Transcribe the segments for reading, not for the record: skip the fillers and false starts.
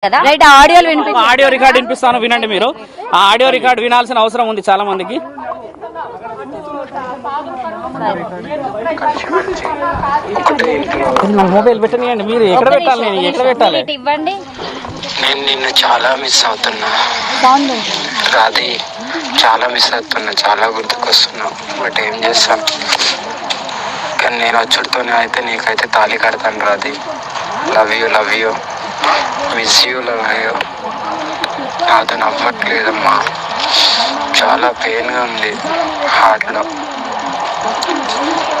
Right audio record వినిపిస్తాను, వినండి మీరు. ఆ ఆడియో రికార్డ్ వినాల్సిన అవసరం ఉంది చాలా మందికి. మొబైల్ పెట్టనియండి, మీరు ఎక్కడ పెట్టాలి, నేను ఎక్కడ పెట్టాలి? ఇవ్వండి. నేను నిన్ను చాలా మిస్ అవుతున్నా రాధి, చాలా మిస్ అవుతున్నా, చాలా గుర్తుకొస్తున్నావు. బట్ ఏం చేస్తాం, కానీ నేను వచ్చుడితోనే అయితే నీకైతే తాళి కడతాను Radhi. Love you miss you, love you. నాతో నవ్వట్లేదమ్మా, చాలా పెయిన్గా ఉంది హార్ట్లో.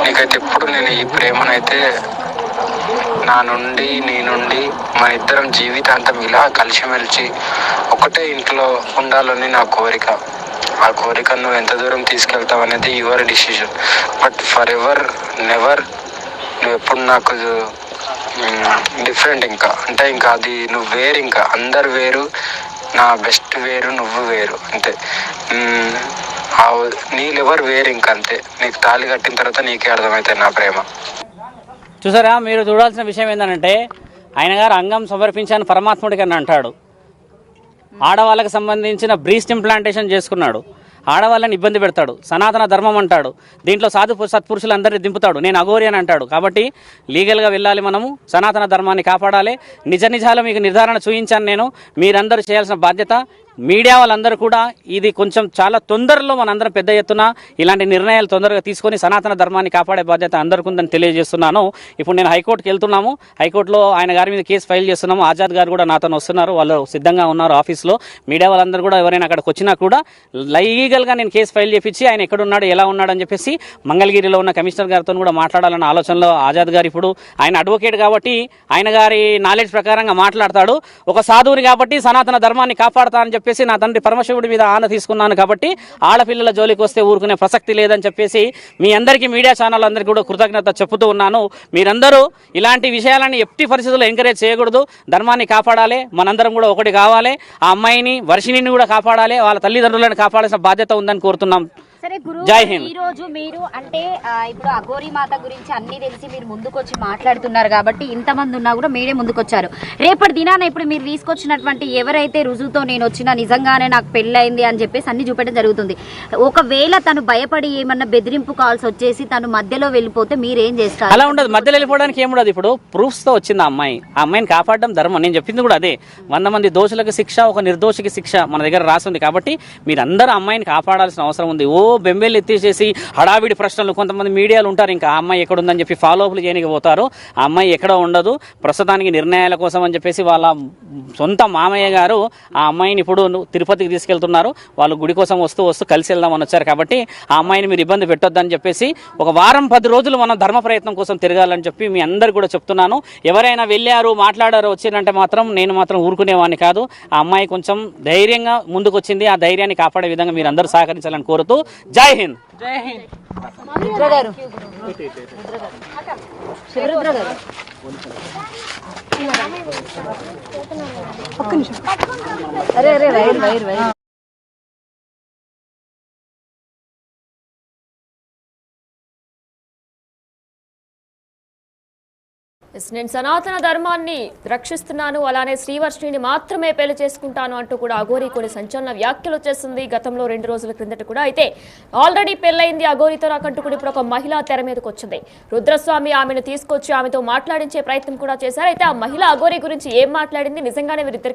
నీకైతే ఎప్పుడు నేను ఈ ప్రేమనైతే నీ నుండి మన ఇద్దరం జీవితాంతం ఇలా కలిసిమెలిసి ఒకటే ఇంట్లో ఉండాలని నా కోరిక. ఆ కోరిక నువ్వు ఎంత దూరం తీసుకెళ్తావు అనేది your decision. But for ever never నువ్వు ఎప్పుడు నాకు డిఫరెంట్. ఇంకా అది నువ్వు వేరు, ఇంకా అందరు వేరు, నా బెస్ట్ వేరు, నువ్వు వేరు, అంతే. నీళ్ళెవరు వేరు, ఇంకా అంతే. నీకు తాళి కట్టిన తర్వాత నీకే అర్థమవుతాయి నా ప్రేమ. చూసారా, మీరు చూడాల్సిన విషయం ఏంటంటే, ఆయన గారు అంగం సమర్పించాను పరమాత్ముడికి అని అంటాడు. ఆడవాళ్ళకి సంబంధించిన బ్రీస్ట్ ఇంప్లాంటేషన్ చేసుకున్నాడు, ఆడవాళ్ళని ఇబ్బంది పెడతాడు, సనాతన ధర్మం అంటాడు, దీంట్లో సత్పురుషులందరినీ దింపుతాడు, నేను అఘోరి అని అంటాడు. కాబట్టి లీగల్గా వెళ్ళాలి, మనము సనాతన ధర్మాన్ని కాపాడాలి. నిజాలు మీకు నిర్ధారణ చూపించాను నేను. మీరందరూ చేయాల్సిన బాధ్యత, మీడియా వాళ్ళందరూ కూడా ఇది కొంచెం చాలా తొందరలో మనందరం పెద్ద ఎత్తున ఇలాంటి నిర్ణయాలు తొందరగా తీసుకొని సనాతన ధర్మాన్ని కాపాడే బాధ్యత అందరికీ ఉందని తెలియజేస్తున్నాను. ఇప్పుడు నేను హైకోర్టుకి వెళ్తున్నాము, హైకోర్టులో ఆయన గారి మీద కేసు ఫైల్ చేస్తున్నాము. ఆజాద్ గారు కూడా నాతో వస్తున్నారు, వాళ్ళు సిద్ధంగా ఉన్నారు ఆఫీస్లో. మీడియా వాళ్ళందరూ కూడా ఎవరైనా అక్కడికి వచ్చినా కూడా లీగల్గా నేను కేసు ఫైల్ చేపించి ఆయన ఎక్కడున్నాడు, ఎలా ఉన్నాడు అని చెప్పేసి మంగళగిరిలో ఉన్న కమిషనర్ గారితో కూడా మాట్లాడాలన్న ఆలోచనలో ఆజాద్ గారు. ఇప్పుడు ఆయన అడ్వకేట్ కాబట్టి ఆయన గారి నాలెడ్జ్ ప్రకారంగా మాట్లాడతాడు. ఒక సాధువుని కాబట్టి సనాతన ధర్మాన్ని కాపాడతా అని చెప్పేసి నా తండ్రి పరమశివుడి మీద ఆన తీసుకున్నాను కాబట్టి ఆడపిల్లల జోలికి వస్తే ఊరుకునే ప్రసక్తి లేదని చెప్పేసి మీ అందరికీ, మీడియా ఛానల్ అందరికీ కూడా కృతజ్ఞత చెబుతూ ఉన్నాను. మీరందరూ ఇలాంటి విషయాలని ఎట్టి పరిస్థితుల్లో ఎంకరేజ్ చేయకూడదు, ధర్మాన్ని కాపాడాలి, మనందరం కూడా ఒకటి కావాలి. ఆ అమ్మాయిని, వర్షిణిని కూడా కాపాడాలి, వాళ్ళ తల్లిదండ్రులను కాపాడాల్సిన బాధ్యత ఉందని కోరుతున్నాం. సరే గురు, ఈ రోజు మీరు అంటే ఇప్పుడు అఘోరి మాత గురించి అన్ని తెలిసి మీరు ముందుకొచ్చి మాట్లాడుతున్నారు కాబట్టి ఇంతమంది ఉన్నా కూడా మీరే ముందుకొచ్చారు. రేపటి దినాన ఇప్పుడు మీరు తీసుకొచ్చినటువంటి ఎవరైతే రుజువుతో నేను వచ్చినా నిజంగానే నాకు పెళ్ళయింది అని చెప్పేసి అన్ని చూపెట్టడం జరుగుతుంది. ఒకవేళ తను భయపడి ఏమన్నా బెదిరింపు కాల్స్ వచ్చేసి తను మధ్యలో వెళ్ళిపోతే మీరేం చేస్తారు? అలా ఉండదు, మధ్యలో వెళ్ళిపోవడానికి ఏముండదు. ఇప్పుడు ప్రూఫ్స్ తో వచ్చింది ఆ అమ్మాయిని కాపాడడం ధర్మం. నేను చెప్పింది కూడా అదే. 100 మంది దోషులకు శిక్ష, ఒక నిర్దోషికి శిక్ష మన దగ్గర రాసింది. కాబట్టి మీరందరూ అమ్మాయిని కాపాడాల్సిన అవసరం ఉంది. బెంబేలు ఎత్తేసేసి హడావిడి ప్రశ్నలు, కొంతమంది మీడియాలు ఉంటారు, ఇంకా ఆ అమ్మాయి ఎక్కడ ఉందని చెప్పి ఫాలో అప్లు చేయడానికి పోతారు. ఆ అమ్మాయి ఎక్కడ ఉండదు. ప్రస్తుతానికి నిర్ణయాల కోసం అని చెప్పేసి వాళ్ళ సొంత మామయ్య గారు ఆ అమ్మాయిని ఇప్పుడు తిరుపతికి తీసుకెళ్తున్నారు. వాళ్ళు గుడి కోసం వస్తూ కలిసి వెళ్దామని వచ్చారు. కాబట్టి ఆ అమ్మాయిని మీరు ఇబ్బంది పెట్టొద్దని చెప్పేసి ఒక వారం 10 రోజులు మనం ధర్మ ప్రయత్నం కోసం తిరగాలని చెప్పి మీ అందరు కూడా చెప్తున్నాను. ఎవరైనా వెళ్ళారు, మాట్లాడారు, వచ్చిందంటే మాత్రం నేను మాత్రం ఊరుకునేవాడిని కాదు. ఆ అమ్మాయి కొంచెం ధైర్యంగా ముందుకు వచ్చింది, ఆ ధైర్యాన్ని కాపాడే విధంగా మీరు అందరూ సహకరించాలని కోరుతూ జై హింద్. జై హింద్. అరే వైర్ నేను సనాతన ధర్మాన్ని రక్షిస్తున్నాను, అలానే శ్రీవర్షిణిని మాత్రమే పెళ్లి చేసుకుంటాను అంటూ కూడా అఘోరి కొన్ని సంచలన వ్యాఖ్యలు వచ్చేసింది గతంలో 2 రోజుల క్రిందట కూడా. అయితే ఆల్రెడీ పెళ్ళయింది అఘోరితో నాకంటూ కూడా ఇప్పుడు ఒక మహిళ తెర మీదకి వచ్చింది. రుద్రస్వామి ఆమెను తీసుకొచ్చి ఆమెతో మాట్లాడించే ప్రయత్నం కూడా చేశారు. అయితే ఆ మహిళ అఘోరి గురించి ఏం మాట్లాడింది, నిజంగానే వీరిద్దరికి